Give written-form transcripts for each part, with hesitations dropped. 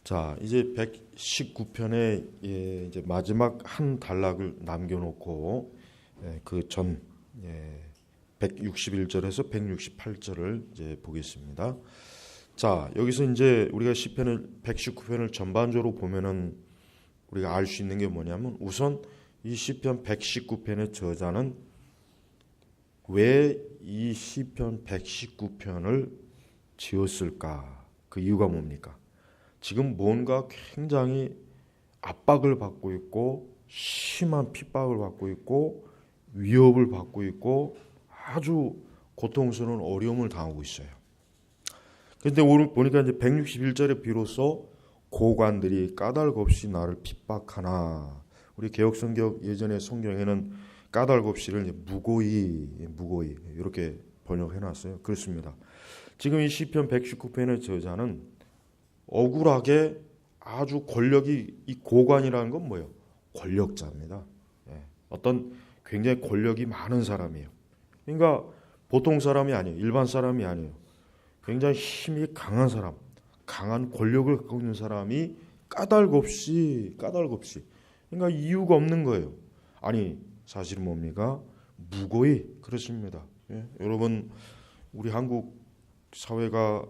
자, 이제 119편의 이제 마지막 한 단락을 남겨놓고 그 전 161절에서 168절을 이제 보겠습니다. 자, 여기서 이제 우리가 시편을 119편을 전반적으로 보면은 우리가 알 수 있는 게 뭐냐면, 우선 이 시편 119편의 저자는 왜 이 시편 119편을 지었을까? 그 이유가 뭡니까? 지금 뭔가 굉장히 압박을 받고 있고, 심한 핍박을 받고 있고, 위협을 받고 있고, 아주 고통스러운 어려움을 당하고 있어요. 그런데 오늘 보니까 이제 161절에 비로소 고관들이 까닭 없이 나를 핍박하나. 우리 개혁성경 예전에 성경에는 까닭 없이를 무고히 이렇게 번역해 놨어요. 그렇습니다. 지금 이 시편 119편의 저자는 억울하게 아주 권력이, 이 고관이라는 건 뭐예요? 권력자입니다. 어떤 굉장히 권력이 많은 사람이에요. 그러니까 보통 사람이 아니에요. 일반 사람이 아니에요. 굉장히 힘이 강한 사람, 강한 권력을 갖고 있는 사람이 까닭 없이 그러니까 이유가 없는 거예요. 아니, 사실은 뭡니까? 무고히 그렇습니다. 여러분, 우리 한국 사회가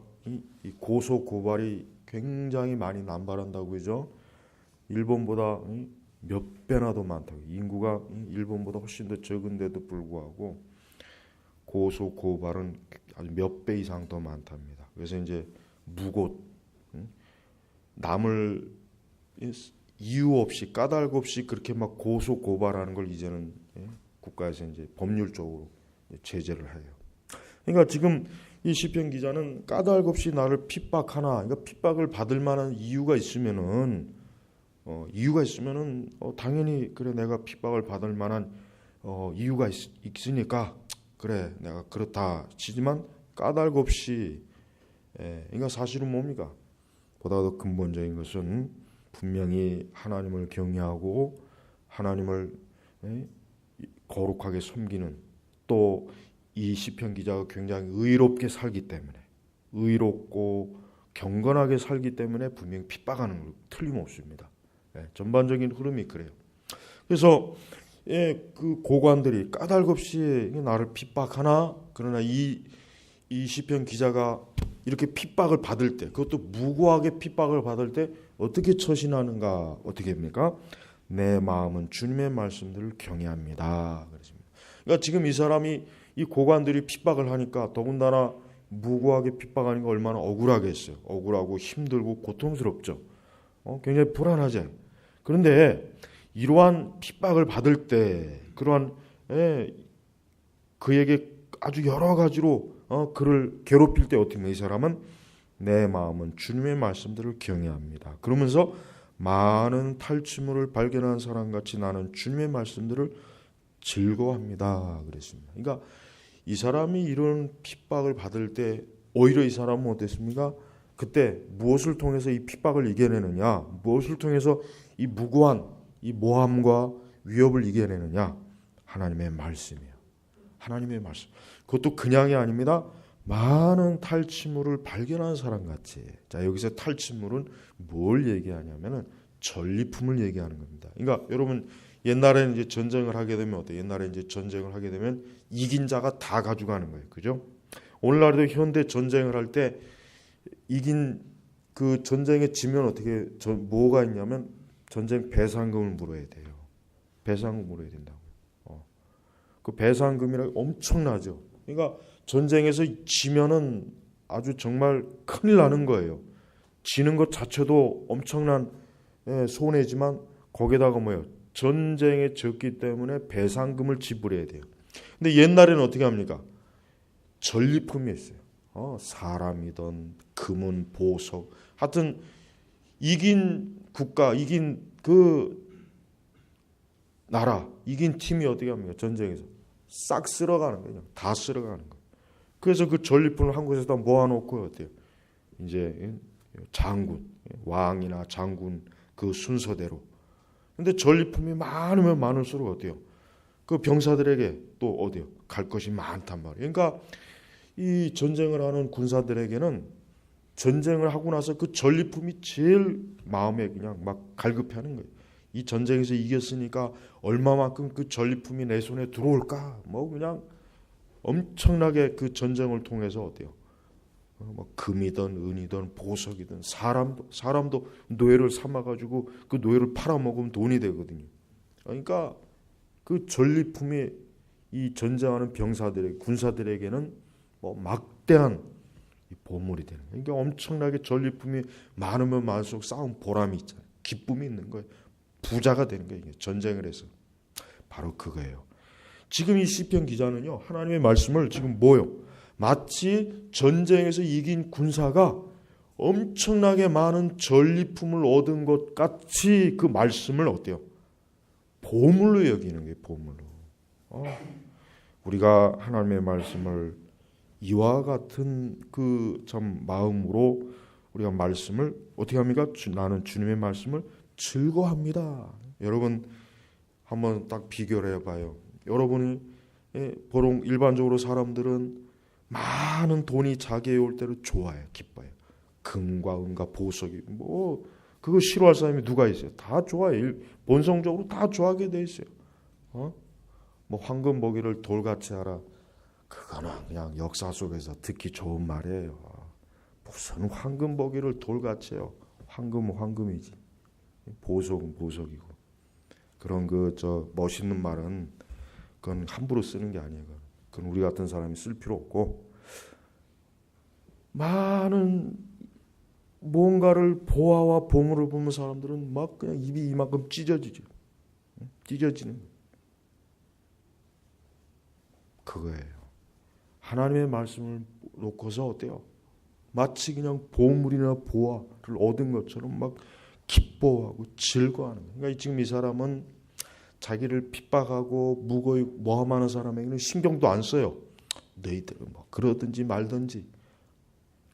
이 고소 고발이 굉장히 많이 남발한다고 그죠? 일본보다 몇 배나 더 많다고. 인구가 일본보다 훨씬 더 적은데도 불구하고 고소 고발은 아주 몇 배 이상 더 많답니다. 그래서 이제 무고, 남을 이유 없이 까닭 없이 그렇게 막 고소 고발하는 걸 이제는 국가에서 이제 법률적으로 제재를 해요. 그러니까 지금 이 시편 기자는 까닭 없이 나를 핍박하나, 그러니까 핍박을 받을 만한 이유가 있으면은 당연히 그래, 내가 핍박을 받을 만한 이유가 있으니까 그래, 내가 그렇다 치지만 까닭 없이, 그러니까 사실은 뭡니까? 보다 더 근본적인 것은 분명히 하나님을 경외하고 하나님을 거룩하게 섬기는, 또 이 시편 기자가 굉장히 의롭게 살기 때문에, 의롭고 경건하게 살기 때문에 분명히 핍박하는 건 틀림없습니다. 전반적인 흐름이 그래요. 그래서 그 고관들이 까닭 없이 나를 핍박하나, 그러나 이 시편 기자가 이렇게 핍박을 받을 때, 그것도 무고하게 핍박을 받을 때 어떻게 처신하는가? 어떻게 합니까? 내 마음은 주님의 말씀들을 경외합니다. 그렇습니다. 그러니까 지금 이 사람이, 이 고관들이 핍박을 하니까 더군다나 무고하게 핍박하니까 얼마나 억울하겠어요. 억울하고 힘들고 고통스럽죠. 굉장히 불안하죠. 그런데 이러한 핍박을 받을 때, 그러한 그에게 아주 여러 가지로 그를 괴롭힐 때 어떻게 해요? 이 사람은 내 마음은 주님의 말씀들을 경외합니다. 그러면서 많은 탈취물을 발견한 사람같이 나는 주님의 말씀들을 즐거워합니다. 그랬습니다. 그러니까 이 사람이 이런 핍박을 받을 때 오히려 이 사람은 어땠습니까? 그때 무엇을 통해서 이 핍박을 이겨내느냐? 무엇을 통해서 이 무고한 이 모함과 위협을 이겨내느냐? 하나님의 말씀이에요. 하나님의 말씀. 그것도 그냥이 아닙니다. 많은 탈취물을 발견한 사람같이. 자, 여기서 탈취물은 뭘 얘기하냐면은 전리품을 얘기하는 겁니다. 그러니까 여러분, 옛날에는 이제 전쟁을 하게 되면 어때요? 옛날에 이제 전쟁을 하게 되면 이긴 자가 다 가져가는 거예요. 그죠? 오늘날도 현대 전쟁을 할 때 이긴 그 전쟁에 지면 어떻게 뭐가 있냐면 전쟁 배상금을 물어야 돼요. 배상금 물어야 된다고요. 그 배상금이라 엄청나죠. 그러니까 전쟁에서 지면은 아주 정말 큰일 나는 거예요. 지는 것 자체도 엄청난 손해지만 거기다가 뭐예요? 전쟁에 졌기 때문에 배상금을 지불해야 돼요. 근데 옛날에는 어떻게 합니까? 전리품이 있어요. 사람이든 금은 보석, 하여튼 이긴 국가, 이긴 그 나라, 이긴 팀이 어떻게 합니까? 전쟁에서 싹 쓸어가는 거예요. 다 쓸어가는 거예요. 그래서 그 전리품을 한 곳에다 모아놓고 어때요? 이제 장군, 왕이나 장군 그 순서대로. 근데 전리품이 많으면 많을수록 어때요? 그 병사들에게 또 어디요? 갈 것이 많단 말이에요. 그러니까 이 전쟁을 하는 군사들에게는 전쟁을 하고 나서 그 전리품이 제일 마음에 그냥 막 갈급해하는 거예요. 이 전쟁에서 이겼으니까 얼마만큼 그 전리품이 내 손에 들어올까? 뭐 그냥 엄청나게 그 전쟁을 통해서 어때요? 뭐 금이든 은이든 보석이든 사람도 노예를 삼아가지고 그 노예를 팔아먹으면 돈이 되거든요. 그러니까 그 전리품이 이 전쟁하는 병사들에게 군사들에게는 뭐 막대한 보물이 되는 거예요. 그러니까 엄청나게 전리품이 많으면 많을수록 싸움 보람이 있잖아요. 기쁨이 있는 거예요. 부자가 되는 거예요. 전쟁을 해서 바로 그거예요. 지금 이 시편 기자는요, 하나님의 말씀을 지금 뭐요? 마치 전쟁에서 이긴 군사가 엄청나게 많은 전리품을 얻은 것 같이 그 말씀을 어때요? 보물로 여기는 거예요. 보물로. 우리가 하나님의 말씀을 이와 같은 그 참 마음으로 우리가 말씀을 어떻게 합니까? 나는 주님의 말씀을 즐거워합니다. 여러분 한번 딱 비교를 해봐요. 여러분이 보통 일반적으로 사람들은 많은 돈이 자기에 올 때를 좋아해요. 기뻐요. 금과 은과 보석이 뭐 그거 싫어할 사람이 누가 있어요? 다 좋아해요. 본성적으로 다 좋아하게 돼 있어요. 뭐 황금 보기를 돌같이 하라. 그거는 그냥 역사 속에서 듣기 좋은 말이에요. 무슨 황금 보기를 돌같이 해요. 황금은 황금이지. 보석은 보석이고. 그런 멋있는 말은 그건 함부로 쓰는 게 아니에요. 그건 우리 같은 사람이 쓸 필요 없고, 많은 뭔가를 보화와 보물을 보는 사람들은 막 그냥 입이 이만큼 찢어지죠. 찢어지는 그거예요. 하나님의 말씀을 놓고서 어때요? 마치 그냥 보물이나 보화를 얻은 것처럼 막 기뻐하고 즐거워하는 거예요. 그러니까 지금 이 사람은 자기를 핍박하고 무고히 모함하는 사람에게는 신경도 안 써요. 너희들은 뭐 그러든지 말든지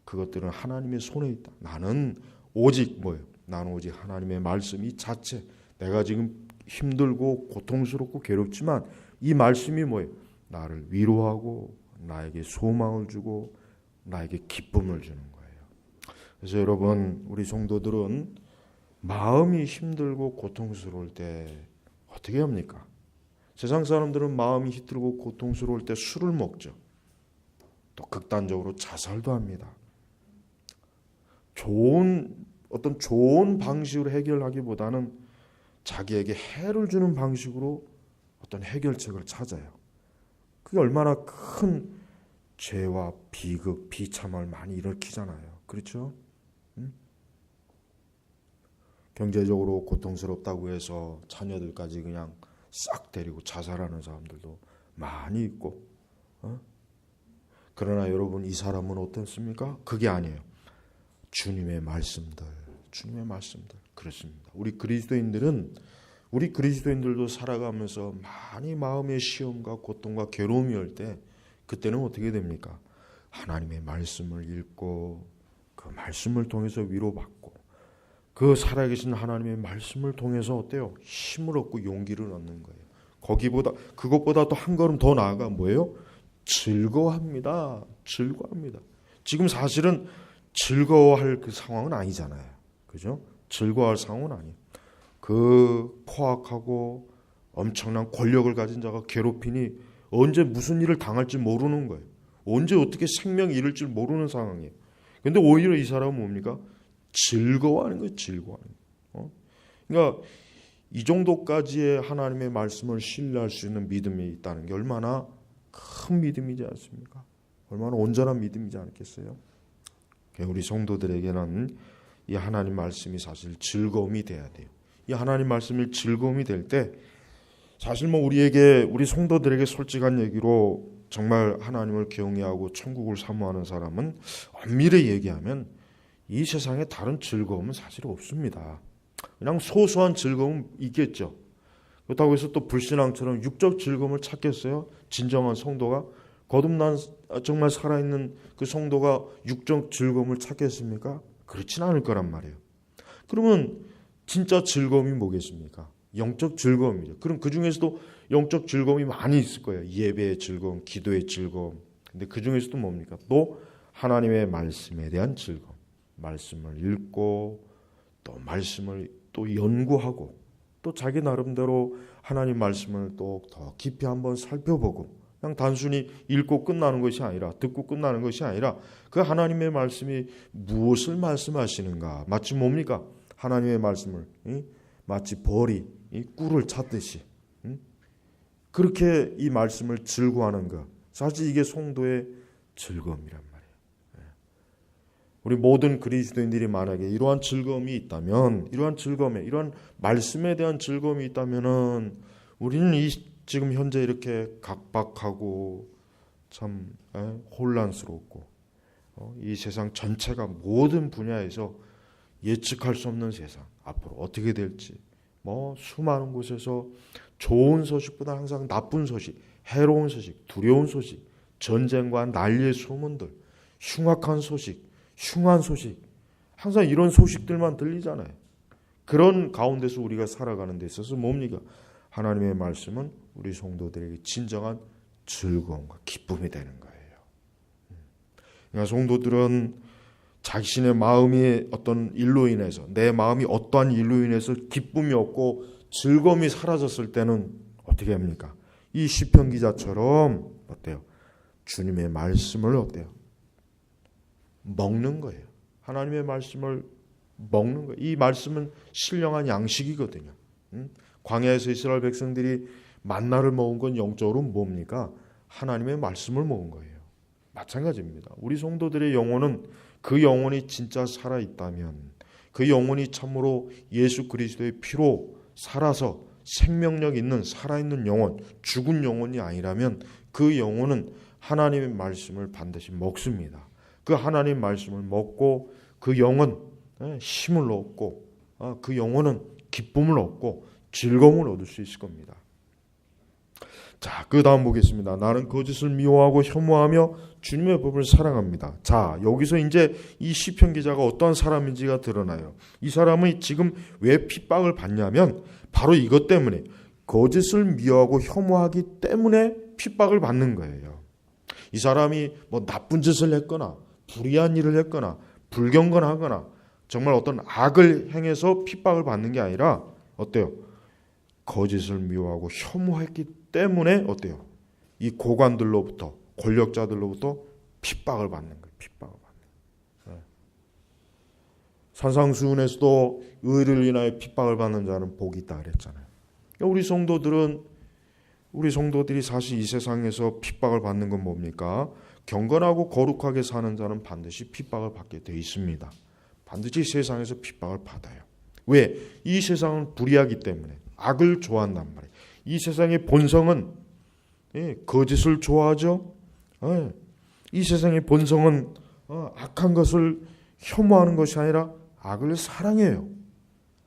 그것들은 하나님의 손에 있다. 나는 오직 뭐예요? 나는 오직 하나님의 말씀 이 자체. 내가 지금 힘들고 고통스럽고 괴롭지만 이 말씀이 뭐예요? 나를 위로하고 나에게 소망을 주고 나에게 기쁨을 주는 거예요. 그래서 여러분, 우리 성도들은 마음이 힘들고 고통스러울 때 어떻게 합니까? 세상 사람들은 마음이 힘들고 고통스러울 때 술을 먹죠. 또 극단적으로 자살도 합니다. 좋은 방식으로 해결하기보다는 자기에게 해를 주는 방식으로 어떤 해결책을 찾아요. 그게 얼마나 큰 죄와 비극, 비참을 많이 일으키잖아요. 그렇죠? 경제적으로 고통스럽다고 해서 자녀들까지 그냥 싹 데리고 자살하는 사람들도 많이 있고, 그러나 여러분, 이 사람은 어떻습니까? 그게 아니에요. 주님의 말씀들 그렇습니다. 우리 그리스도인들도 살아가면서 많이 마음의 시험과 고통과 괴로움이 올 때 그때는 어떻게 됩니까? 하나님의 말씀을 읽고 그 말씀을 통해서 위로받고 그 살아계신 하나님의 말씀을 통해서 어때요? 힘을 얻고 용기를 얻는 거예요. 그것보다 또 한 걸음 더 나아가 뭐예요? 즐거워합니다. 지금 사실은 즐거워할 그 상황은 아니잖아요. 그죠? 즐거워할 상황은 아니에요. 그 포악하고 엄청난 권력을 가진 자가 괴롭히니 언제 무슨 일을 당할지 모르는 거예요. 언제 어떻게 생명이 잃을지 모르는 상황이에요. 근데 오히려 이 사람은 뭡니까? 즐거워하는 거예요. 그러니까 이 정도까지의 하나님의 말씀을 신뢰할 수 있는 믿음이 있다는 게 얼마나 큰 믿음이지 않습니까? 얼마나 온전한 믿음이지 않겠어요? 우리 성도들에게는 이 하나님 말씀이 사실 즐거움이 돼야 돼요. 이 하나님 말씀이 즐거움이 될 때 사실 우리 성도들에게 솔직한 얘기로 정말 하나님을 경외하고 천국을 사모하는 사람은 엄밀히 얘기하면 이 세상에 다른 즐거움은 사실 없습니다. 그냥 소소한 즐거움은 있겠죠. 그렇다고 해서 또 불신앙처럼 육적 즐거움을 찾겠어요? 진정한 성도가 거듭난 정말 살아있는 그 성도가 육적 즐거움을 찾겠습니까? 그렇진 않을 거란 말이에요. 그러면 진짜 즐거움이 뭐겠습니까? 영적 즐거움이죠. 그럼 그 중에서도 영적 즐거움이 많이 있을 거예요. 예배의 즐거움, 기도의 즐거움. 근데 그 중에서도 뭡니까? 또 하나님의 말씀에 대한 즐거움. 말씀을 읽고 또 말씀을 또 연구하고 또 자기 나름대로 하나님 말씀을 또 더 깊이 한번 살펴보고 그냥 단순히 읽고 끝나는 것이 아니라 듣고 끝나는 것이 아니라 그 하나님의 말씀이 무엇을 말씀하시는가 마치 뭡니까? 하나님의 말씀을 마치 벌이 꿀을 찾듯이 그렇게 이 말씀을 즐거워하는 것 사실 이게 성도의 즐거움이란 말이에요. 우리 모든 그리스도인들이 만약에 이러한 즐거움이 있다면 이러한 즐거움에 이러한 말씀에 대한 즐거움이 있다면은 우리는 지금 현재 이렇게 각박하고 참 혼란스럽고 이 세상 전체가 모든 분야에서 예측할 수 없는 세상 앞으로 어떻게 될지 수많은 곳에서 좋은 소식보다 항상 나쁜 소식, 해로운 소식, 두려운 소식, 전쟁과 난리의 소문들, 흉악한 소식, 흉한 소식 항상 이런 소식들만 들리잖아요. 그런 가운데서 우리가 살아가는 데 있어서 뭡니까? 하나님의 말씀은 우리 성도들에게 진정한 즐거움과 기쁨이 되는 거예요. 그러니까 성도들은 자신의 마음이 어떤 일로 인해서 내 마음이 어떠한 일로 인해서 기쁨이 없고 즐거움이 사라졌을 때는 어떻게 합니까? 이 시편 기자처럼 어때요? 주님의 말씀을 어때요? 먹는 거예요. 하나님의 말씀을 먹는 거예요. 이 말씀은 신령한 양식이거든요. 광야에서 이스라엘 백성들이 만나를 먹은 건 영적으로 뭡니까? 하나님의 말씀을 먹은 거예요. 마찬가지입니다. 우리 성도들의 영혼은 그 영혼이 진짜 살아있다면 그 영혼이 참으로 예수 그리스도의 피로 살아서 생명력 있는 살아있는 영혼, 죽은 영혼이 아니라면 그 영혼은 하나님의 말씀을 반드시 먹습니다. 그 하나님 말씀을 먹고 그 영은 힘을 얻고 그 영혼은 기쁨을 얻고 즐거움을 얻을 수 있을 겁니다. 자, 그 다음 보겠습니다. 나는 거짓을 미워하고 혐오하며 주님의 법을 사랑합니다. 자, 여기서 이제 이 시편 기자가 어떠한 사람인지가 드러나요. 이 사람이 지금 왜 핍박을 받냐면 바로 이것 때문에 거짓을 미워하고 혐오하기 때문에 핍박을 받는 거예요. 이 사람이 나쁜 짓을 했거나 불의한 일을 했거나 불경건하거나 정말 어떤 악을 행해서 핍박을 받는 게 아니라 어때요? 거짓을 미워하고 혐오했기 때문에 어때요? 이 고관들로부터 권력자들로부터 핍박을 받는 거예요. 핍박을 받는 거예요. 산상수훈에서도 의를 인하여 핍박을 받는 자는 복이 있다 그랬잖아요. 우리 성도들이 사실 이 세상에서 핍박을 받는 건 뭡니까? 경건하고 거룩하게 사는 자는 반드시 핍박을 받게 돼 있습니다. 반드시 세상에서 핍박을 받아요. 왜? 이 세상은 불의하기 때문에 악을 좋아한단 말이에요. 이 세상의 본성은 거짓을 좋아하죠. 이 세상의 본성은 악한 것을 혐오하는 것이 아니라 악을 사랑해요.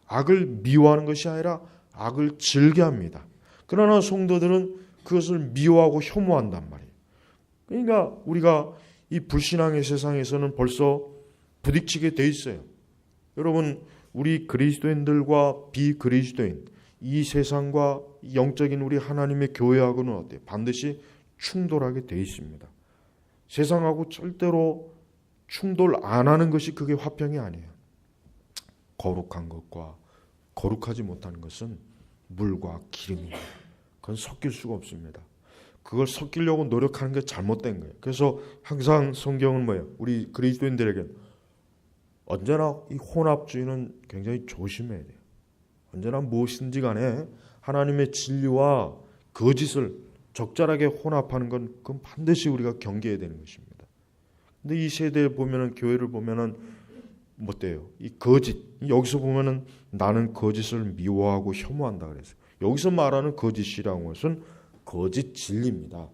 악을 미워하는 것이 아니라 악을 즐겨합니다. 그러나 성도들은 그것을 미워하고 혐오한단 말이에요. 그러니까 우리가 이 불신앙의 세상에서는 벌써 부딪히게 돼 있어요. 여러분, 우리 그리스도인들과 비그리스도인, 이 세상과 영적인 우리 하나님의 교회하고는 어때요? 반드시 충돌하게 돼 있습니다. 세상하고 절대로 충돌 안 하는 것이 그게 화평이 아니에요. 거룩한 것과 거룩하지 못한 것은 물과 기름이에요. 그건 섞일 수가 없습니다. 그걸 섞이려고 노력하는 게 잘못된 거예요. 그래서 항상 성경은 뭐예요? 우리 그리스도인들에게 언제나 이 혼합주의는 굉장히 조심해야 돼요. 언제나 무엇인지 간에 하나님의 진리와 거짓을 적절하게 혼합하는 건 그건 반드시 우리가 경계해야 되는 것입니다. 근데 이 세대에 보면은 교회를 보면은 어때요? 이 거짓 여기서 보면은 나는 거짓을 미워하고 혐오한다 그랬어요. 여기서 말하는 거짓이라는 것은 거짓 진리입니다.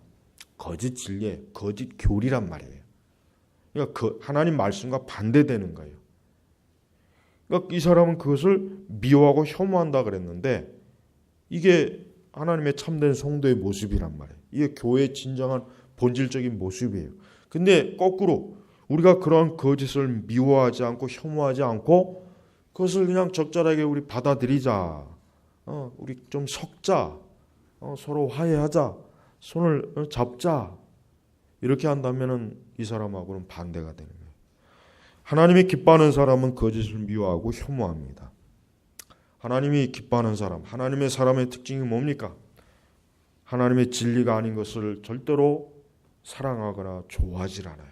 거짓 진리에 거짓 교리란 말이에요. 그러니까 하나님 말씀과 반대되는 거예요. 그러니까 이 사람은 그것을 미워하고 혐오한다 그랬는데 이게 하나님의 참된 성도의 모습이란 말이에요. 이게 교회의 진정한 본질적인 모습이에요. 근데 거꾸로 우리가 그런 거짓을 미워하지 않고 혐오하지 않고 그것을 그냥 적절하게 우리 받아들이자. 우리 좀 섞자. 서로 화해하자. 손을 잡자. 이렇게 한다면은 이 사람하고는 반대가 되는 거예요. 하나님이 기뻐하는 사람은 거짓을 미워하고 혐오합니다. 하나님이 기뻐하는 사람, 하나님의 사람의 특징이 뭡니까? 하나님의 진리가 아닌 것을 절대로 사랑하거나 좋아하지 않아요.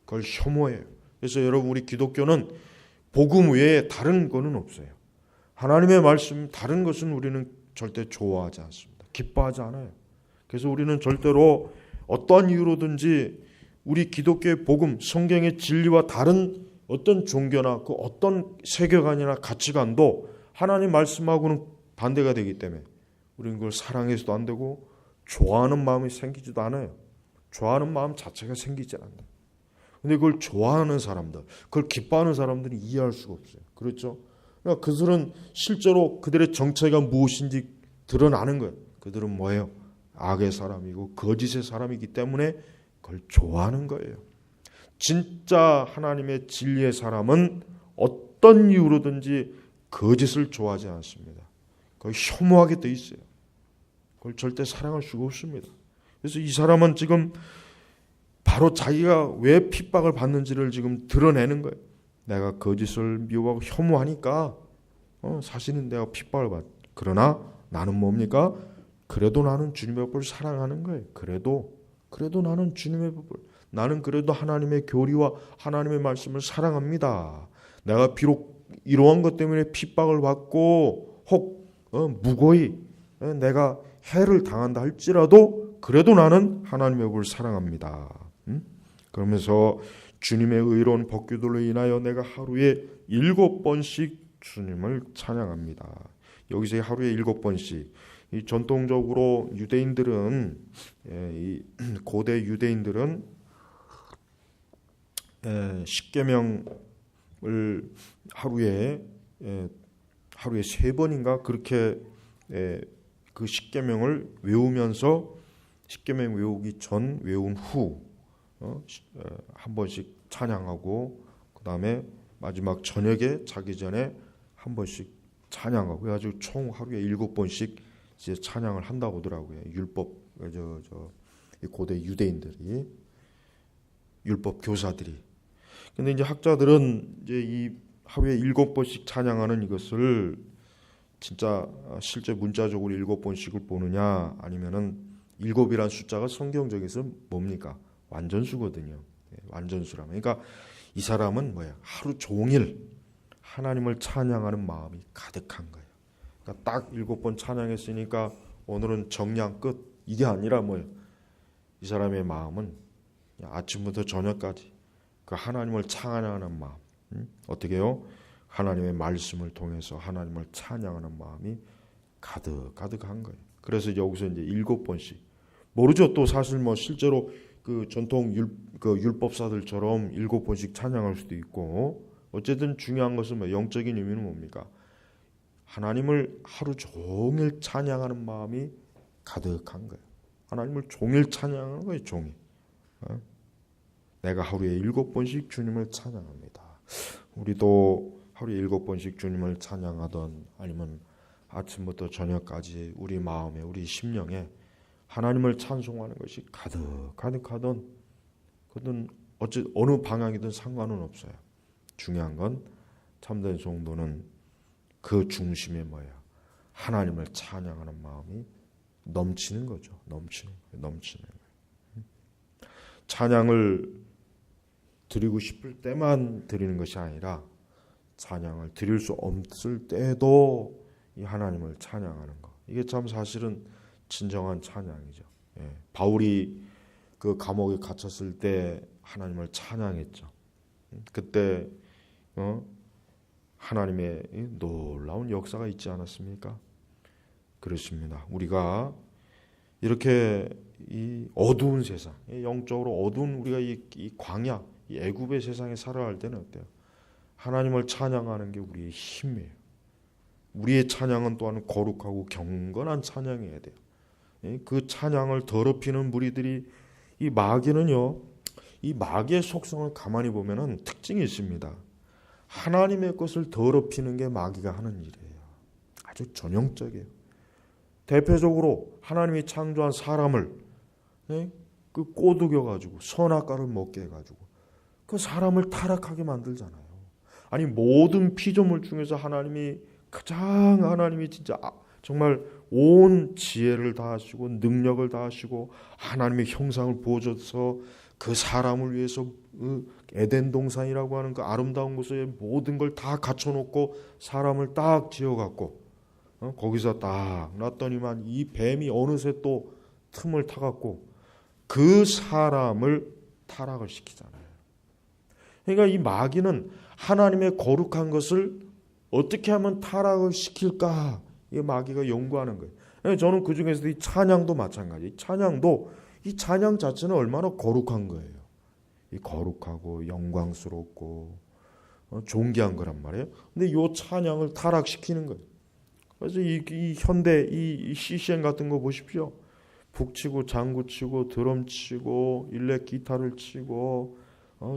그걸 혐오해요. 그래서 여러분, 우리 기독교는 복음 외에 다른 거는 없어요. 하나님의 말씀 다른 것은 우리는 절대 좋아하지 않습니다. 기뻐하지 않아요. 그래서 우리는 절대로 어떠한 이유로든지 우리 기독교의 복음, 성경의 진리와 다른 어떤 종교나 그 어떤 세계관이나 가치관도 하나님 말씀하고는 반대가 되기 때문에 우리는 그걸 사랑해서도 안 되고 좋아하는 마음이 생기지도 않아요. 좋아하는 마음 자체가 생기지 않는다. 근데 그걸 좋아하는 사람들, 그걸 기뻐하는 사람들이 이해할 수가 없어요. 그렇죠? 그러니까 그들은 실제로 그들의 정체가 무엇인지 드러나는 거예요. 그들은 뭐예요? 악의 사람이고 거짓의 사람이기 때문에 그걸 좋아하는 거예요. 진짜 하나님의 진리의 사람은 어떤 이유로든지 거짓을 좋아하지 않습니다. 그걸 혐오하게 돼 있어요. 그걸 절대 사랑할 수가 없습니다. 그래서 이 사람은 지금 바로 자기가 왜 핍박을 받는지를 지금 드러내는 거예요. 내가 거짓을 미워하고 혐오하니까 사실은 내가 핍박을 받. 그러나 나는 뭡니까? 그래도 나는 주님의 법을 사랑하는 거예요. 그래도 나는 주님의 법을, 나는 그래도 하나님의 교리와 하나님의 말씀을 사랑합니다. 내가 비록 이러한 것 때문에 핍박을 받고 혹 무고히 내가 해를 당한다 할지라도 그래도 나는 하나님의 법을 사랑합니다. 그러면서 주님의 의로운 법규들로 인하여 내가 하루에 7번씩 주님을 찬양합니다. 여기서 하루에 7번씩, 이 전통적으로 유대인들은, 이 고대 유대인들은 십계명을 하루에 3번인가 그렇게 그 십계명을 외우면서 십계명 외우기 전, 외운 후 한 번씩 찬양하고, 그 다음에 마지막 저녁에 자기 전에 한 번씩 찬양하고, 그래가지고 총 하루에 7번씩 이제 찬양을 한다고 하더라고요. 율법, 고대 유대인들이, 율법 교사들이. 근데 이제 학자들은 이제 이 하루에 7번씩 찬양하는 이것을 진짜 실제 문자적으로 7번씩을 보느냐, 아니면은 7이란 숫자가 성경적에서 뭡니까? 완전수거든요. 완전수라면. 그러니까 이 사람은 뭐야? 하루 종일 하나님을 찬양하는 마음이 가득한 거예요. 그러니까 딱 7번 찬양했으니까 오늘은 정량 끝. 이게 아니라 뭐예요? 이 사람의 마음은 아침부터 저녁까지 그 하나님을 찬양하는 마음. 어떻게 해요? 하나님의 말씀을 통해서 하나님을 찬양하는 마음이 가득한 거예요. 그래서 여기서 이제 7번씩. 모르죠. 또 사실 뭐 실제로 그 전통 율법사들처럼 7번씩 찬양할 수도 있고, 어쨌든 중요한 것은 뭐 영적인 의미는 뭡니까? 하나님을 하루 종일 찬양하는 마음이 가득한 거예요. 하나님을 종일 찬양하는 거예요. 종일. 내가 하루에 7번씩 주님을 찬양합니다. 우리도 하루에 7번씩 주님을 찬양하던, 아니면 아침부터 저녁까지 우리 마음에, 우리 심령에 하나님을 찬송하는 것이 가득하던, 그든 어느 방향이든 상관은 없어요. 중요한 건 참된 성도는 그 중심에 뭐야? 하나님을 찬양하는 마음이 넘치는 거죠. 넘치는 거예요. 찬양을 드리고 싶을 때만 드리는 것이 아니라 찬양을 드릴 수 없을 때도 이 하나님을 찬양하는 것. 이게 참 사실은 진정한 찬양이죠. 바울이 그 감옥에 갇혔을 때 하나님을 찬양했죠. 그때 하나님의 놀라운 역사가 있지 않았습니까? 그렇습니다. 우리가 이렇게 이 어두운 세상, 영적으로 어두운 우리가 이 광야, 이 애굽의 세상에 살아갈 때는 어때요? 하나님을 찬양하는 게 우리의 힘이에요. 우리의 찬양은 또한 거룩하고 경건한 찬양이어야 돼요. 그 찬양을 더럽히는 무리들이, 이 마귀는요, 이 마귀의 속성을 가만히 보면은 특징이 있습니다. 하나님의 것을 더럽히는 게 마귀가 하는 일이에요. 아주 전형적이에요. 대표적으로 하나님이 창조한 사람을 그 꼬드겨 가지고 선악과를 먹게 해가지고 그 사람을 타락하게 만들잖아요. 아니 모든 피조물 중에서 하나님이 진짜 정말 온 지혜를 다하시고 능력을 다하시고 하나님의 형상을 보여줘서 그 사람을 위해서 에덴 동산이라고 하는 그 아름다운 곳에 모든 걸 다 갖춰놓고 사람을 딱 지어갖고 거기서 딱 놨더니만 이 뱀이 어느새 또 틈을 타갖고 그 사람을 타락을 시키잖아요. 그러니까 이 마귀는 하나님의 거룩한 것을 어떻게 하면 타락을 시킬까? 이 마귀가 연구하는 거예요. 저는 그 중에서도 이 찬양도 마찬가지. 이 찬양 자체는 얼마나 거룩한 거예요. 이 거룩하고 영광스럽고 존귀한 거란 말이에요. 근데 이 찬양을 타락시키는 거예요. 그래서 이 현대 이 CCM 같은 거 보십시오. 북치고 장구치고 드럼치고 일렉 기타를 치고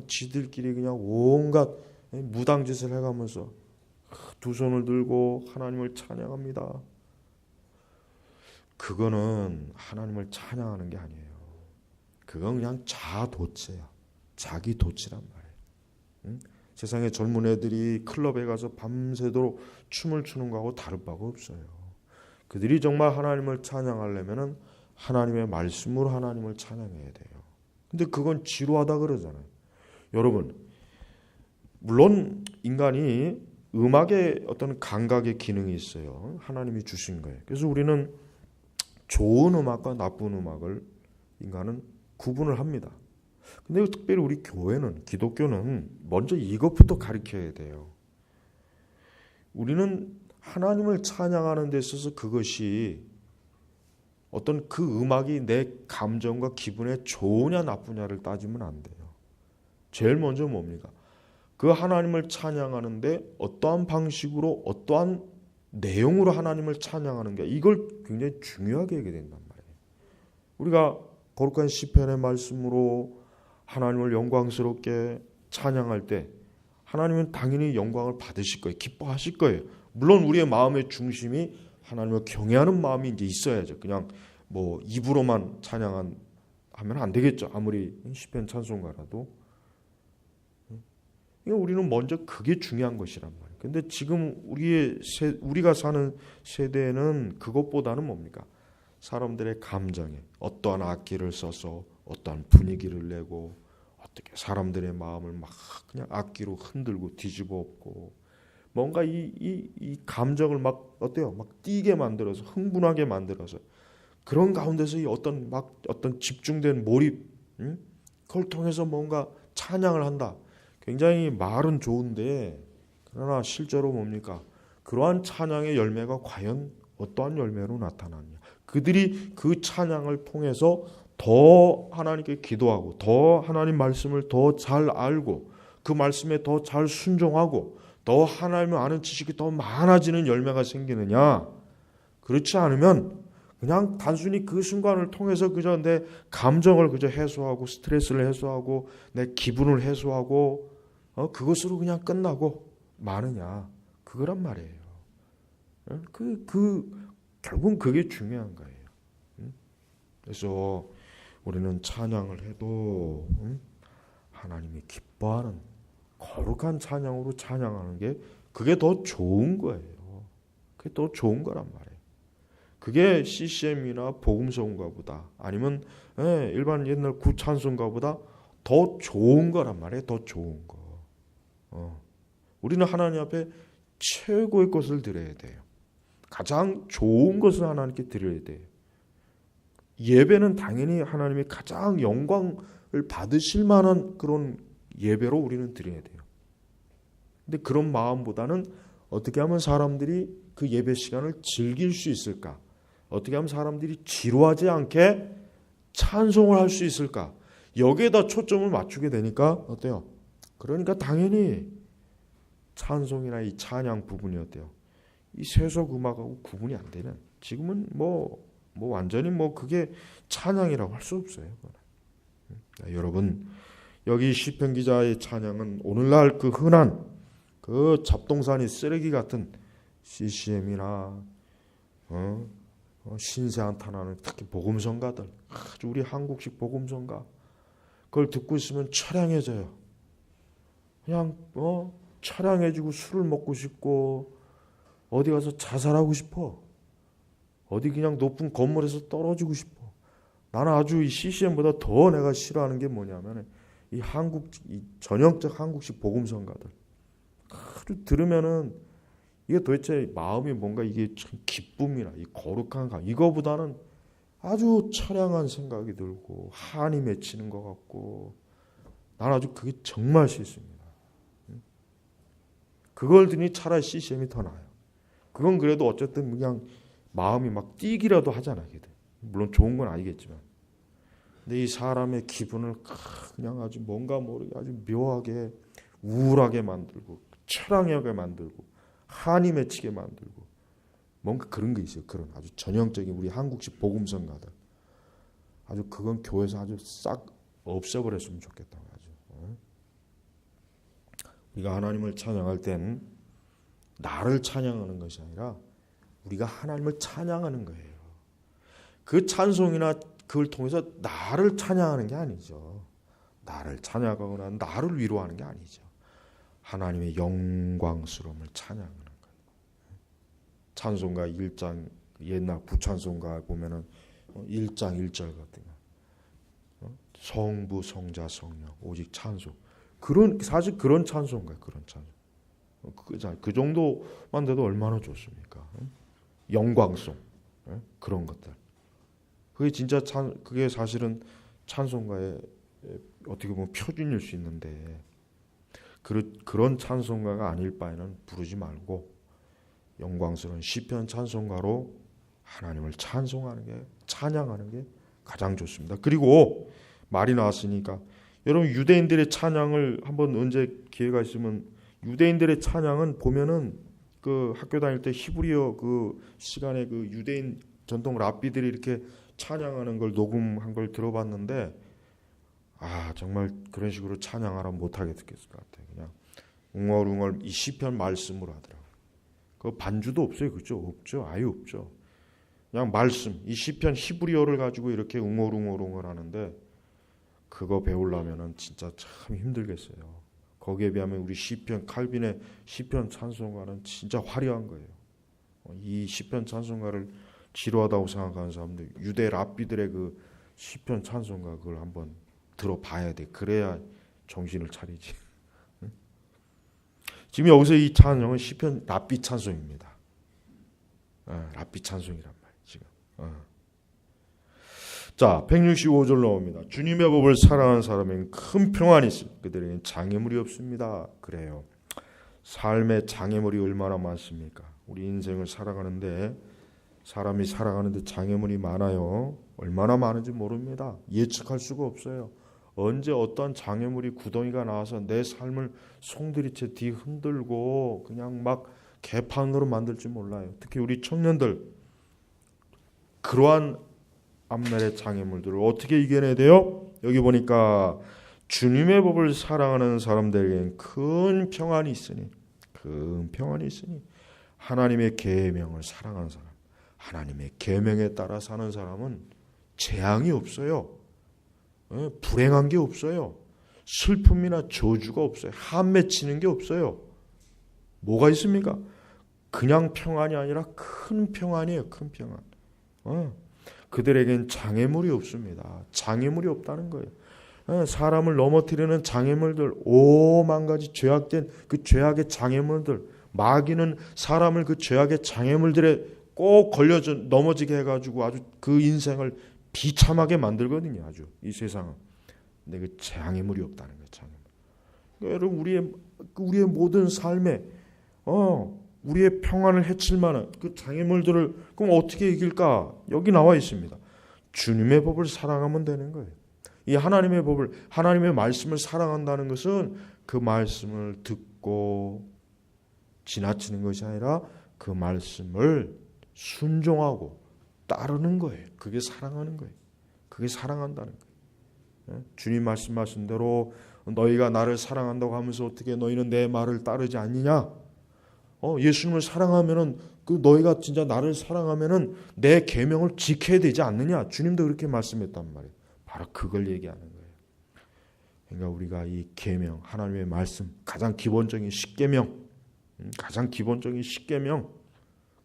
지들끼리 그냥 온갖 무당짓을 해가면서 두 손을 들고 하나님을 찬양합니다. 그거는 하나님을 찬양하는 게 아니에요. 그건 그냥 자아도취야. 자기 도취란 말이에요. 세상에 젊은 애들이 클럽에 가서 밤새도록 춤을 추는 거하고 다를 바가 없어요. 그들이 정말 하나님을 찬양하려면은 하나님의 말씀으로 하나님을 찬양해야 돼요. 근데 그건 지루하다 그러잖아요. 여러분, 물론 인간이 음악에 어떤 감각의 기능이 있어요. 하나님이 주신 거예요. 그래서 우리는 좋은 음악과 나쁜 음악을 인간은 구분을 합니다. 근데 특별히 우리 교회는, 기독교는 먼저 이것부터 가르쳐야 돼요. 우리는 하나님을 찬양하는 데 있어서 그것이 어떤 그 음악이 내 감정과 기분에 좋으냐 나쁘냐를 따지면 안 돼요. 제일 먼저 뭡니까? 그 하나님을 찬양하는데 어떠한 방식으로 어떠한 내용으로 하나님을 찬양하는 게 이걸 굉장히 중요하게 하게 된단 말이에요. 우리가 거룩한 시편의 말씀으로 하나님을 영광스럽게 찬양할 때 하나님은 당연히 영광을 받으실 거예요. 기뻐하실 거예요. 물론 우리의 마음의 중심이 하나님을 경외하는 마음이 이제 있어야죠. 그냥 뭐 입으로만 찬양하면 안 되겠죠. 아무리 시편 찬송가라도. 우리는 먼저 그게 중요한 것이란 말이에요. 근데 지금 우리가 사는 세대에는 그것보다는 뭡니까? 사람들의 감정에 어떠한 악기를 써서 어떠한 분위기를 내고 어떻게 사람들의 마음을 막 그냥 악기로 흔들고 뒤집어 엎고 뭔가 이 감정을 막 어때요? 막 뛰게 만들어서 흥분하게 만들어서 그런 가운데서 어떤 집중된 몰입, 그걸 통해서 뭔가 찬양을 한다. 굉장히 말은 좋은데 그러나 실제로 뭡니까? 그러한 찬양의 열매가 과연 어떠한 열매로 나타나느냐. 그들이 그 찬양을 통해서 더 하나님께 기도하고 더 하나님 말씀을 더 잘 알고 그 말씀에 더 잘 순종하고 더 하나님을 아는 지식이 더 많아지는 열매가 생기느냐. 그렇지 않으면 그냥 단순히 그 순간을 통해서 그저 내 감정을 그저 해소하고 스트레스를 해소하고 내 기분을 해소하고 그것으로 그냥 끝나고 마느냐. 그거란 말이에요. 결국은 그게 중요한 거예요. 그래서 우리는 찬양을 해도 하나님이 기뻐하는 거룩한 찬양으로 찬양하는 게 그게 더 좋은 거예요. 그게 더 좋은 거란 말이에요. 그게 CCM이나 복음성가보다 아니면 일반 옛날 구찬송가보다 더 좋은 거란 말이에요. 더 좋은 거. 우리는 하나님 앞에 최고의 것을 드려야 돼요. 가장 좋은 것을 하나님께 드려야 돼요. 예배는 당연히 하나님이 가장 영광을 받으실 만한 그런 예배로 우리는 드려야 돼요. 근데 그런 마음보다는 어떻게 하면 사람들이 그 예배 시간을 즐길 수 있을까? 어떻게 하면 사람들이 지루하지 않게 찬송을 할 수 있을까? 여기에다 초점을 맞추게 되니까 어때요? 그러니까 당연히 찬송이나 이 찬양 부분이 어때요? 이 세속 음악하고 구분이 안 되는. 지금은 뭐 완전히 그게 찬양이라고 할 수 없어요. 여러분, 여기 시편 기자의 찬양은 오늘날 그 흔한 그 잡동사니 쓰레기 같은 CCM이나 신세 한탄하는 특히 복음성가들, 아주 우리 한국식 복음성가, 그걸 듣고 있으면 처량해져요. 그냥 처량해지고 술을 먹고 싶고 어디 가서 자살하고 싶어. 어디 그냥 높은 건물에서 떨어지고 싶어. 나는 아주 이 CCM보다 더 내가 싫어하는 게 뭐냐면 이 전형적 한국식 복음성가들. 아주 들으면은 이게 도대체 마음이 뭔가 이게 참 기쁨이나 이 거룩한 감 이거보다는 아주 처량한 생각이 들고 한이 맺히는 것 같고 나는 아주 그게 정말 싫습니다. 그걸 들으니 차라리 CCM이 더 나아요. 그건 그래도 어쨌든 그냥 마음이 막 뛰기라도 하잖아요. 물론 좋은 건 아니겠지만. 근데 이 사람의 기분을 그냥 아주 뭔가 모르게 아주 묘하게 우울하게 만들고 처량하게 만들고 한이 맺히게 만들고 뭔가 그런 게 있어요. 그런 아주 전형적인 우리 한국식 복음성가들. 아주 그건 교회에서 아주 싹 없애버렸으면 좋겠다고 하죠. 우리가 하나님을 찬양할 땐 나를 찬양하는 것이 아니라 우리가 하나님을 찬양하는 거예요. 그 찬송이나 그걸 통해서 나를 찬양하는 게 아니죠. 나를 찬양하거나 나를 위로하는 게 아니죠. 하나님의 영광스러움을 찬양하는 거예요. 찬송가 1장 옛날 부찬송가 보면은 1장 1절 같은 거. 성부 성자 성령 오직 찬송. 사실 그런 찬송가예요. 그런 찬송. 그 정도만 돼도 얼마나 좋습니까? 영광송 그런 것들. 그게 진짜 그게 사실은 찬송가의 어떻게 보면 표준일 수 있는데 그런 찬송가가 아닐 바에는 부르지 말고 영광스러운 시편 찬송가로 하나님을 찬양하는 게 가장 좋습니다. 그리고 말이 나왔으니까 여러분 유대인들의 찬양을 한번 언제 기회가 있으면 유대인들의 찬양은 보면은 그 학교 다닐 때 히브리어 그 시간에 그 유대인 전통 랍비들이 이렇게 찬양하는 걸 녹음한 걸 들어봤는데 정말 그런 식으로 찬양하라면 못하게 듣겠을 것 같아요. 그냥 웅얼웅얼 이 시편 말씀으로 하더라고요. 그 반주도 없어요. 그렇죠? 없죠. 아예 없죠. 그냥 말씀 이 시편 히브리어를 가지고 이렇게 웅얼웅얼 하는데 그거 배우려면은 진짜 참 힘들겠어요. 거기에 비하면 우리 시편 칼빈의 시편 찬송가는 진짜 화려한 거예요. 이 시편 찬송가를 지루하다고 생각하는 사람들 유대 랍비들의 그 시편 찬송가 그걸 한번 들어봐야 돼. 그래야 정신을 차리지. 지금 여기서 이 찬송은 시편 랍비 찬송입니다. 랍비 찬송이란 말이에요. 지금. 자, 165절 나옵니다. 주님의 법을 사랑하는 사람에게는 큰 평안이 있으니 그들에게는 장애물이 없습니다. 그래요. 삶의 장애물이 얼마나 많습니까? 우리 인생을 살아가는데 사람이 살아가는데 장애물이 많아요. 얼마나 많은지 모릅니다. 예측할 수가 없어요. 언제 어떤 장애물이 구덩이가 나와서 내 삶을 송두리째 뒤흔들고 그냥 막 개판으로 만들지 몰라요. 특히 우리 청년들 그러한 앞날의 장애물들을 어떻게 이겨내야 돼요? 여기 보니까 주님의 법을 사랑하는 사람들에게는 큰 평안이 있으니 하나님의 계명을 사랑하는 사람 하나님의 계명에 따라 사는 사람은 재앙이 없어요. 불행한 게 없어요. 슬픔이나 저주가 없어요. 한 맺히는 게 없어요. 뭐가 있습니까? 그냥 평안이 아니라 큰 평안이에요. 큰 평안. 그들에겐 장애물이 없습니다. 장애물이 없다는 거예요. 사람을 넘어뜨리는 장애물들, 오만 가지 죄악된 그 죄악의 장애물들, 마귀는 사람을 그 죄악의 장애물들에 꼭 걸려져 넘어지게 해가지고 아주 그 인생을 비참하게 만들거든요. 아주 이 세상은. 근데 그 장애물이 없다는 거예요. 장애물. 그러니까 여러분 우리의 모든 삶에 우리의 평안을 해칠 만한 그 장애물들을 그럼 어떻게 이길까? 여기 나와 있습니다. 주님의 법을 사랑하면 되는 거예요. 이 하나님의 법을 하나님의 말씀을 사랑한다는 것은 그 말씀을 듣고 지나치는 것이 아니라 그 말씀을 순종하고 따르는 거예요. 그게 사랑하는 거예요. 그게 사랑한다는 거예요. 주님 말씀하신 대로 너희가 나를 사랑한다고 하면서 어떻게 너희는 내 말을 따르지 않느냐? 예수님을 사랑하면은 그 너희가 진짜 나를 사랑하면은 내 계명을 지켜야 되지 않느냐? 주님도 그렇게 말씀했단 말이에요. 바로 그걸 얘기하는 거예요. 그러니까 우리가 이 계명, 하나님의 말씀, 가장 기본적인 십계명, 가장 기본적인 십계명,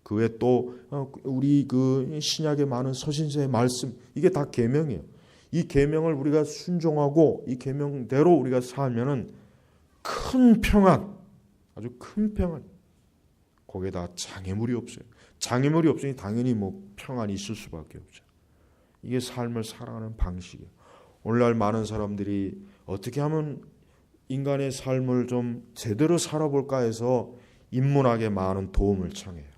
그 외에 또 우리 그 신약의 많은 서신서의 말씀, 이게 다 계명이에요. 이 계명을 우리가 순종하고 이 계명대로 우리가 살면은 큰 평안, 아주 큰 평안. 거기에다 장애물이 없어요. 장애물이 없으니 당연히 뭐 평안이 있을 수밖에 없죠. 이게 삶을 살아가는 방식이에요. 오늘날 많은 사람들이 어떻게 하면 인간의 삶을 좀 제대로 살아볼까 해서 인문학에 많은 도움을 청해요.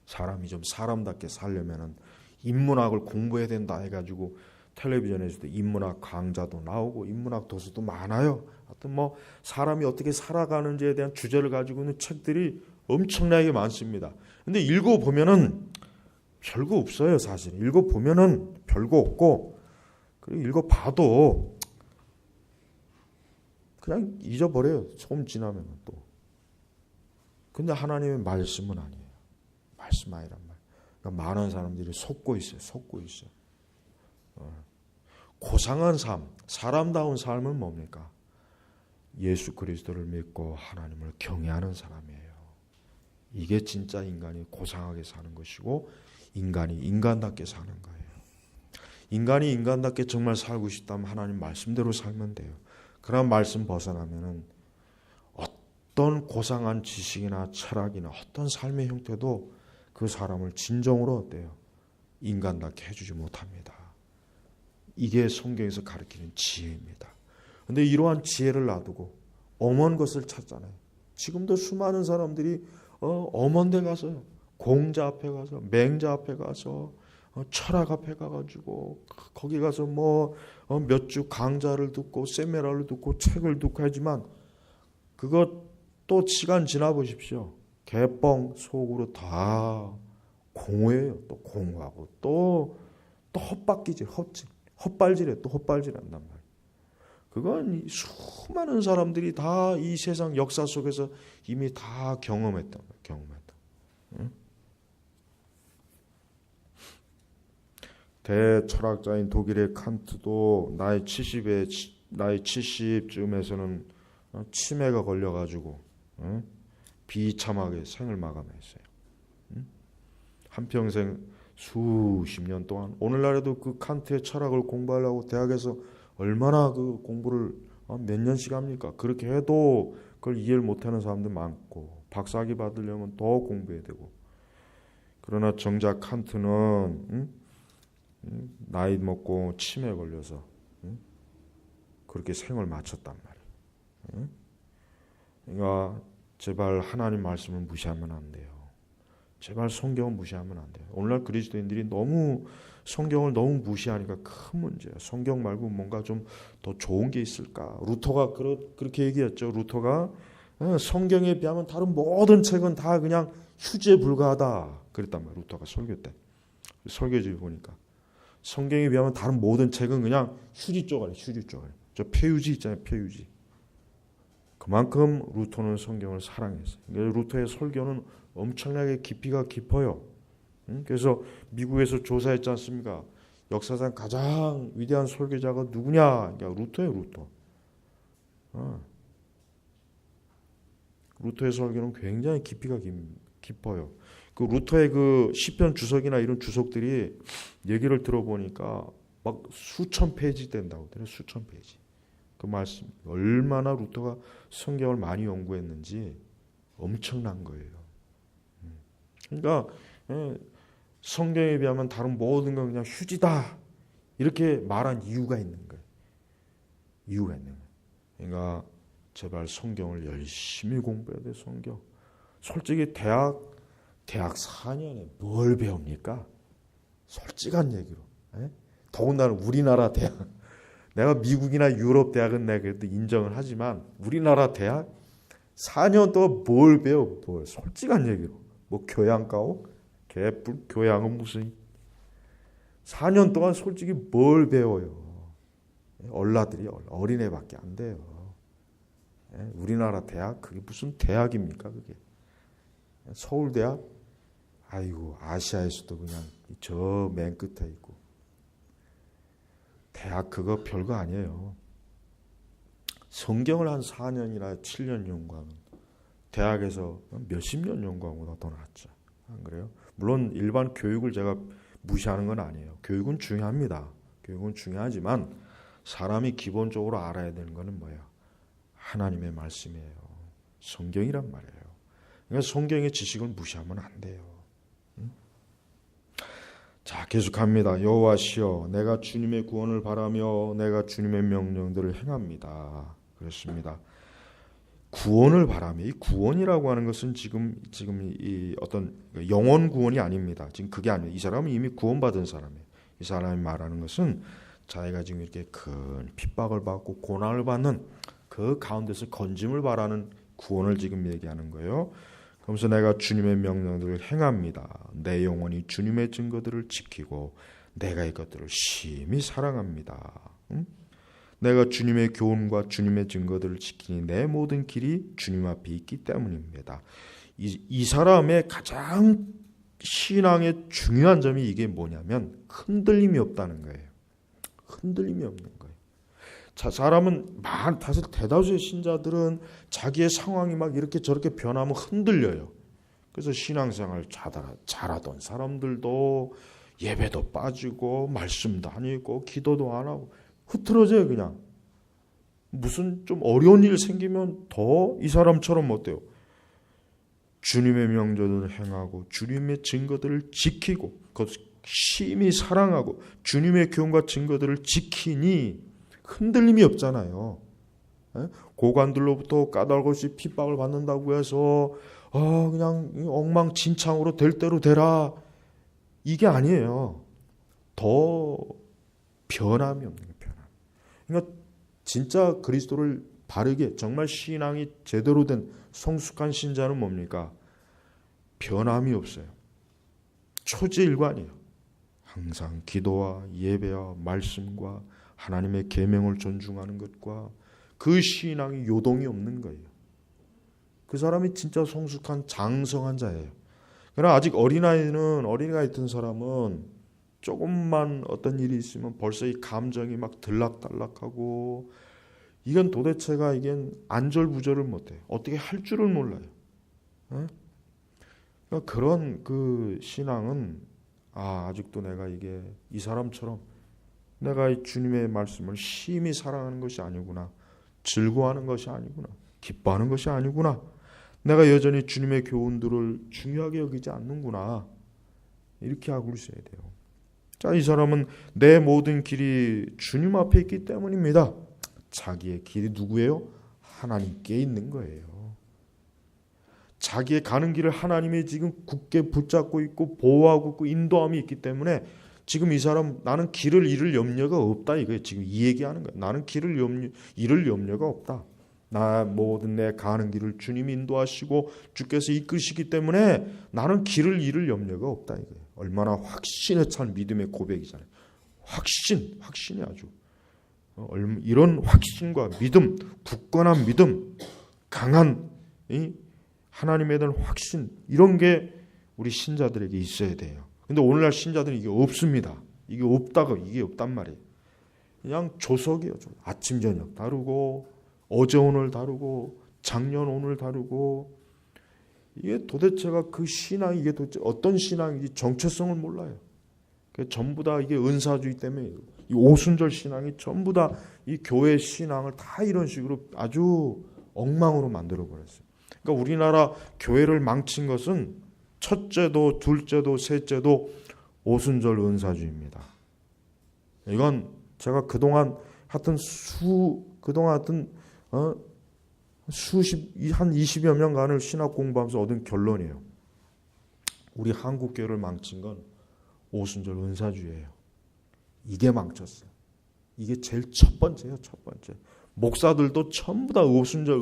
사람이 좀 사람답게 살려면은 인문학을 공부해야 된다 해가지고 텔레비전에서도 인문학 강좌도 나오고 인문학 도서도 많아요. 하여튼 뭐 사람이 어떻게 살아가는지에 대한 주제를 가지고 있는 책들이 엄청나게 많습니다. 근데 읽어보면은 별거 없어요, 사실. 읽어보면은 별거 없고, 그리고 읽어봐도 그냥 잊어버려요. 조금 지나면 또. 근데 하나님의 말씀은 아니에요. 말씀 아니란 말. 그러니까 많은 사람들이 속고 있어요. 속고 있어요. 고상한 삶, 사람다운 삶은 뭡니까? 예수 그리스도를 믿고 하나님을 경외하는 사람이에요. 이게 진짜 인간이 고상하게 사는 것이고 인간이 인간답게 사는 거예요. 인간이 인간답게 정말 살고 싶다면 하나님 말씀대로 살면 돼요. 그런 말씀 벗어나면은 어떤 고상한 지식이나 철학이나 어떤 삶의 형태도 그 사람을 진정으로 어때요? 인간답게 해주지 못합니다. 이게 성경에서 가르치는 지혜입니다. 그런데 이러한 지혜를 놔두고 엄한 것을 찾잖아요. 지금도 수많은 사람들이 엄한 데 가서요. 공자 앞에 가서, 맹자 앞에 가서, 철학 앞에 가가지고 거기 가서 뭐 몇 주 강좌를 듣고 세미나를 듣고 책을 듣고 하지만 그것 또 시간 지나 보십시오. 개뻥 속으로 다 공허해요. 또 공허하고 또 헛바퀴질, 헛발질해, 또 헛발질한단 말이에요. 그건 수많은 사람들이 다 이 세상 역사 속에서 이미 다 경험했던 거예요. 경험했던. 응? 대철학자인 독일의 칸트도 나이 70쯤에서는 치매가 걸려가지고 비참하게 생을 마감했어요. 한평생 수십 년 동안 오늘날에도 그 칸트의 철학을 공부하려고 대학에서 얼마나 그 공부를 몇 년씩 합니까? 그렇게 해도 그걸 이해를 못하는 사람들 많고 박사학위 받으려면 더 공부해야 되고. 그러나 정작 칸트는 나이 먹고 치매 걸려서 그렇게 생을 마쳤단 말이에요. 그러니까 제발 하나님 말씀을 무시하면 안 돼요. 제발 성경을 무시하면 안 돼요. 오늘날 그리스도인들이 너무 성경을 너무 무시하니까 큰 문제예요. 성경 말고 뭔가 좀 더 좋은 게 있을까? 루터가 그렇게 얘기했죠. 루터가 성경에 비하면 다른 모든 책은 다 그냥 휴지에 불과하다 그랬단 말이에요. 루터가 설교 때. 설교지 보니까 성경에 비하면 다른 모든 책은 그냥 휴지 쪼가리, 휴지 쪼가리. 저 폐유지 있잖아요. 폐유지. 그만큼 루터는 성경을 사랑했어요. 루터의 설교는 엄청나게 깊이가 깊어요. 그래서 미국에서 조사했지 않습니까? 역사상 가장 위대한 설교자가 누구냐? 그러니까 루터예요, 루터. 루터의 설교는 굉장히 깊이가 깊어요. 그 루터의 그 시편 주석이나 이런 주석들이 얘기를 들어보니까 막 수천 페이지 된다고 그래요. 수천 페이지. 그 말씀 얼마나 루터가 성경을 많이 연구했는지 엄청난 거예요. 그러니까 성경에 비하면 다른 모든 건 그냥 휴지다 이렇게 말한 이유가 있는 거예요. 이유가 있는 거예요. 그러니까 제발 성경을 열심히 공부해야 돼. 성경. 솔직히 대학 4년에 뭘 배웁니까? 솔직한 얘기로. 더군다나 우리나라 대학. 내가 미국이나 유럽 대학은 내가 그래도 인정을 하지만 우리나라 대학 4년 동안 뭘 배워? 뭘? 솔직한 얘기로. 뭐 교양가오? 개뿔 교양은 무슨 4년 동안 솔직히 뭘 배워요? 얼라들이 어린애밖에 안 돼요. 우리나라 대학 그게 무슨 대학입니까? 그게 서울대학? 아이고 아시아에서도 그냥 저 맨 끝에 있고 대학 그거 별거 아니에요. 성경을 한 4년이나 7년 연구하면 대학에서 몇십 년 연구하고보다 더 낫죠. 안 그래요? 물론 일반 교육을 제가 무시하는 건 아니에요. 교육은 중요합니다. 교육은 중요하지만 사람이 기본적으로 알아야 되는 거는 뭐예요? 하나님의 말씀이에요. 성경이란 말이에요. 그러니까 성경의 지식을 무시하면 안 돼요. 자, 계속합니다. 여호와시여, 내가 주님의 구원을 바라며 내가 주님의 명령들을 행합니다. 그렇습니다. 구원을 바라며, 이 구원이라고 하는 것은 지금 이 어떤 영원 구원이 아닙니다. 지금 그게 아니에요. 이 사람은 이미 구원받은 사람이에요. 이 사람이 말하는 것은 자기가 지금 이렇게 큰 핍박을 받고 고난을 받는 그 가운데서 건짐을 바라는 구원을 지금 얘기하는 거예요. 그러면서 내가 주님의 명령들을 행합니다. 내 영혼이 주님의 증거들을 지키고 내가 이것들을 심히 사랑합니다. 내가 주님의 교훈과 주님의 증거들을 지키니 내 모든 길이 주님 앞에 있기 때문입니다. 이 사람의 가장 신앙의 중요한 점이 이게 뭐냐면 흔들림이 없다는 거예요. 흔들림이 없는 거예요. 자, 사람은 사실 대다수의 신자들은 자기의 상황이 막 이렇게 저렇게 변하면 흔들려요. 그래서 신앙생활 잘하던 사람들도 예배도 빠지고 말씀도 안 읽고 기도도 안 하고 흐트러져요. 그냥 무슨 좀 어려운 일 생기면 더 이 사람처럼 어때요? 주님의 명령을 행하고 주님의 증거들을 지키고 그것을 심히 사랑하고 주님의 교훈과 증거들을 지키니 흔들림이 없잖아요. 고관들로부터 까닭없이 핍박을 받는다고 해서 그냥 엉망진창으로 될 대로 되라, 이게 아니에요. 더 변함이 없는 거예요. 변함. 그러니까 진짜 그리스도를 바르게 정말 신앙이 제대로 된 성숙한 신자는 뭡니까? 변함이 없어요. 초지일관이에요. 항상 기도와 예배와 말씀과 하나님의 계명을 존중하는 것과 그 신앙이 요동이 없는 거예요. 그 사람이 진짜 성숙한 장성한 자예요. 그러나 아직 어린아이가 있던 사람은 조금만 어떤 일이 있으면 벌써 이 감정이 막 들락달락하고 이건 도대체가 이게 안절부절을 못해요. 어떻게 할 줄을 몰라요. 그러니까 그런 그 신앙은 아직도 내가 이게 이 사람처럼 내가 이 주님의 말씀을 심히 사랑하는 것이 아니구나, 즐거워하는 것이 아니구나, 기뻐하는 것이 아니구나, 내가 여전히 주님의 교훈들을 중요하게 여기지 않는구나, 이렇게 하고 있어야 돼요. 자, 이 사람은 내 모든 길이 주님 앞에 있기 때문입니다. 자기의 길이 누구예요? 하나님께 있는 거예요. 자기의 가는 길을 하나님이 지금 굳게 붙잡고 있고 보호하고 있고 인도함이 있기 때문에 지금 이 사람 나는 길을 잃을 염려가 없다, 이거예요. 지금 이 얘기하는 거예요. 나는 길을 잃을 염려가 없다. 나 모든 내 가는 길을 주님이 인도하시고 주께서 이끄시기 때문에 나는 길을 잃을 염려가 없다, 이거예요. 얼마나 확신에 찬 믿음의 고백이잖아요. 확신이 아주 이런 확신과 믿음, 굳건한 믿음, 강한 하나님에 대한 확신, 이런 게 우리 신자들에게 있어야 돼요. 근데 오늘날 신자들은 이게 없습니다. 이게 없단 말이에요. 그냥 조석이에요. 아침 저녁 다르고 어제 오늘 다르고 작년 오늘 다르고, 이게 도대체가 그 신앙이 이게 도대체 어떤 신앙인지 정체성을 몰라요. 전부 다 이게 은사주의 때문에 이 오순절 신앙이 전부 다 이 교회 신앙을 다 이런 식으로 아주 엉망으로 만들어 버렸어요. 그러니까 우리나라 교회를 망친 것은 첫째도 둘째도 셋째도 오순절 은사주의입니다. 이건 제가 그동안 하여튼 한 20여 년간을 신학 공부하면서 얻은 결론이에요. 우리 한국 교회를 망친 건 오순절 은사주의예요. 이게 망쳤어요. 이게 제일 첫 번째예요. 첫 번째. 목사들도 전부 다 오순절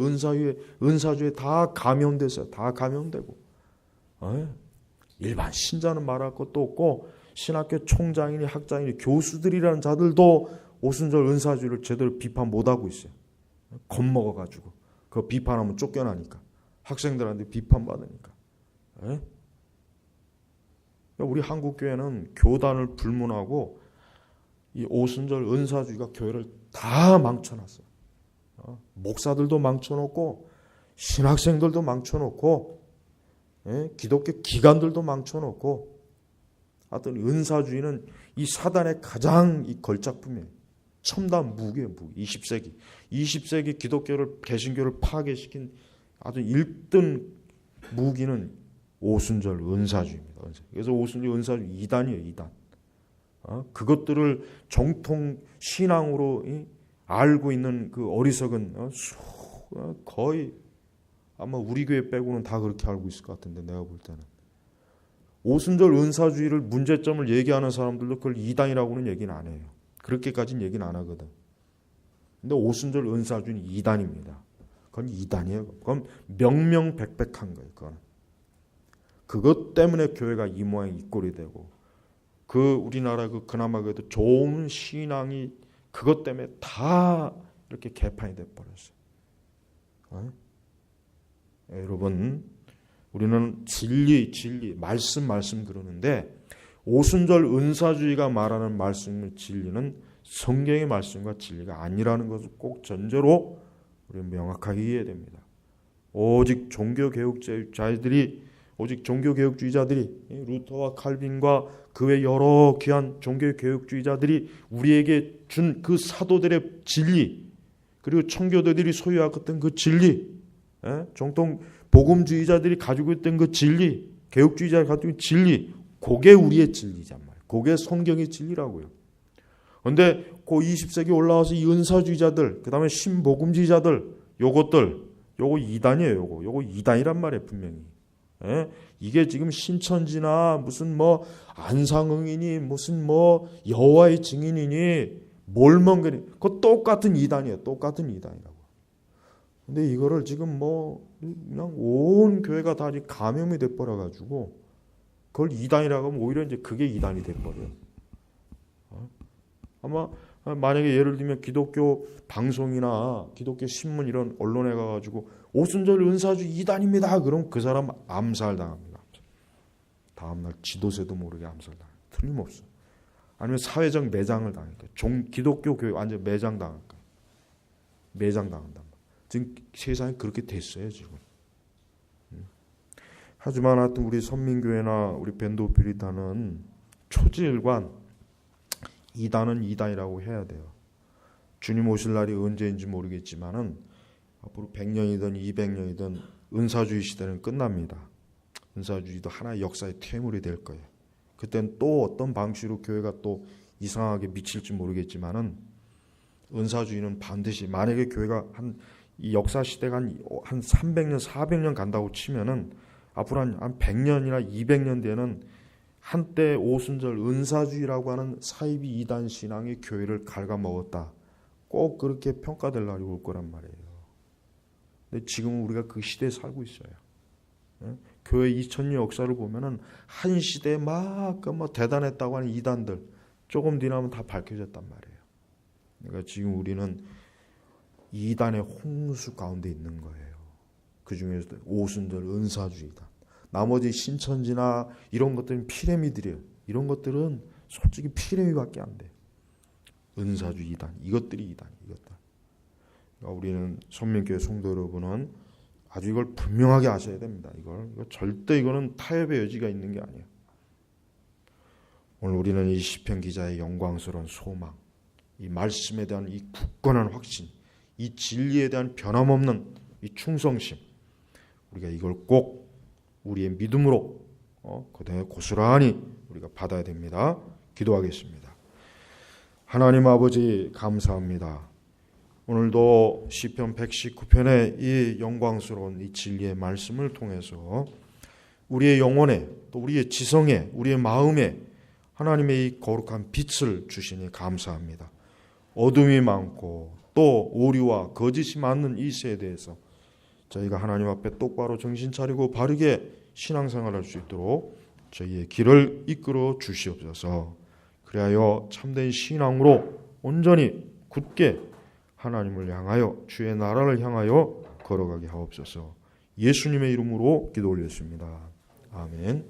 은사주의에 다 감염됐어요. 다 감염되고. 일반 신자는 말할 것도 없고 신학교 총장이니 학장이니 교수들이라는 자들도 오순절 은사주의를 제대로 비판 못하고 있어요. 겁먹어가지고. 그거 비판하면 쫓겨나니까. 학생들한테 비판받으니까. 우리 한국교회는 교단을 불문하고 이 오순절 은사주의가 교회를 다 망쳐놨어요. 목사들도 망쳐놓고 신학생들도 망쳐놓고 기독교 기관들도 망쳐놓고 하여튼 은사주의는 이 사단의 가장 이 걸작품이에요. 첨단 무기예요. 20세기 기독교를 개신교를 파괴시킨 아주 1등 무기는 오순절 은사주의입니다. 그래서 오순절 은사주의 2단이에요. 2단. 그것들을 정통 신앙으로 알고 있는 그 어리석은 거의 아마 우리 교회 빼고는 다 그렇게 알고 있을 것 같은데 내가 볼 때는 오순절 은사주의를 문제점을 얘기하는 사람들도 그걸 2단이라고는 얘기는 안 해요. 그렇게까지는 얘기는 안 하거든. 근데 오순절 은사주의는 2단입니다. 그건 2단이에요. 그건 명명백백한 거예요. 그건. 그것 때문에 교회가 이 모양 이 꼴이 되고 그 우리나라 그나마 그래도 좋은 신앙이 그것 때문에 다 이렇게 개판이 돼버렸어요. 여러분 우리는 진리 말씀 그러는데 오순절 은사주의가 말하는 말씀의 진리는 성경의 말씀과 진리가 아니라는 것을 꼭 전제로 우리는 명확하게 이해해야 됩니다. 오직 종교개혁주의자들이 루터와 칼빈과 그 외 여러 귀한 종교개혁주의자들이 우리에게 준 그 사도들의 진리 그리고 청교도들이 소유하였던 그 진리 정통 복음주의자들이 가지고 있던 그 진리 개혁주의자가 가지고 있는 진리 그게 우리의 진리란 말이에요. 그게 성경의 진리라고요. 그런데 그 20세기 올라와서 이 은사주의자들 그 다음에 신복음주의자들 요거 2단이에요. 요거 2단이란 말이에요. 분명히. 이게 지금 신천지나 무슨 뭐 안상응이니 무슨 뭐 여호와의 증인이니 몰멍거리 그거 똑같은 2단이에요. 똑같은 2단이라고. 근데 이거를 지금 뭐 그냥 온 교회가 다 감염이 돼버려 가지고 그걸 2단이라고 하면 오히려 이제 그게 2단이 돼버려요. 아마 만약에 예를 들면 기독교 방송이나 기독교 신문 이런 언론에 가가지고 오순절 은사주의 2단입니다. 그럼 그 사람 암살당합니다. 다음날 지도새도 모르게 암살당해요. 틀림없어. 아니면 사회적 매장을 당할까. 기독교 교회 완전 매장당할까. 매장당한단 말이에요. 지금 세상이 그렇게 됐어요. 지금. 하지만 하여튼 우리 선민교회나 우리 벤도 피리타는 초지일관 2단은 2단이라고 해야 돼요. 주님 오실 날이 언제인지 모르겠지만은 앞으로 100년이든 200년이든 은사주의 시대는 끝납니다. 은사주의도 하나의 역사의 퇴물이 될 거예요. 그땐 또 어떤 방식으로 교회가 또 이상하게 미칠지 모르겠지만은 은사주의는 반드시 만약에 교회가 이 역사 시대가 한 300년, 400년 간다고 치면은 앞으로 한 100년이나 200년 뒤에는 한때 오순절 은사주의라고 하는 사이비 이단 신앙이 교회를 갉아먹었다. 꼭 그렇게 평가될 날이 올 거란 말이에요. 근데 지금은 우리가 그 시대에 살고 있어요. 교회 2000년 역사를 보면은 한 시대에 막 뭐 대단했다고 하는 이단들 조금 지나면 다 밝혀졌단 말이에요. 그러니까 지금 우리는 이단의 홍수 가운데 있는 거예요. 그 중에서도 오순절 은사주의다. 나머지 신천지나 이런 것들은 피라미드래요. 이런 것들은 솔직히 피라미드밖에 안 돼. 은사주의 이단, 이것들이 이단, 이것들. 그러니까 우리는 선민교회 성도 여러분은 아주 이걸 분명하게 아셔야 됩니다. 이거 절대 이거는 타협의 여지가 있는 게 아니에요. 오늘 우리는 이 시편 기자의 영광스러운 소망, 이 말씀에 대한 이 굳건한 확신, 이 진리에 대한 변함없는 이 충성심, 우리가 이걸 꼭 우리의 믿음으로 그다음에 고스란히 우리가 받아야 됩니다. 기도하겠습니다. 하나님 아버지 감사합니다. 오늘도 시편 119편의 이 영광스러운 이 진리의 말씀을 통해서 우리의 영혼에 또 우리의 지성에 우리의 마음에 하나님의 이 거룩한 빛을 주시니 감사합니다. 어둠이 많고 또 오류와 거짓이 많은 이 세대에서 저희가 하나님 앞에 똑바로 정신 차리고 바르게 신앙생활할 수 있도록 저희의 길을 이끌어 주시옵소서. 그리하여 참된 신앙으로 온전히 굳게 하나님을 향하여 주의 나라를 향하여 걸어가게 하옵소서. 예수님의 이름으로 기도 올렸습니다. 아멘.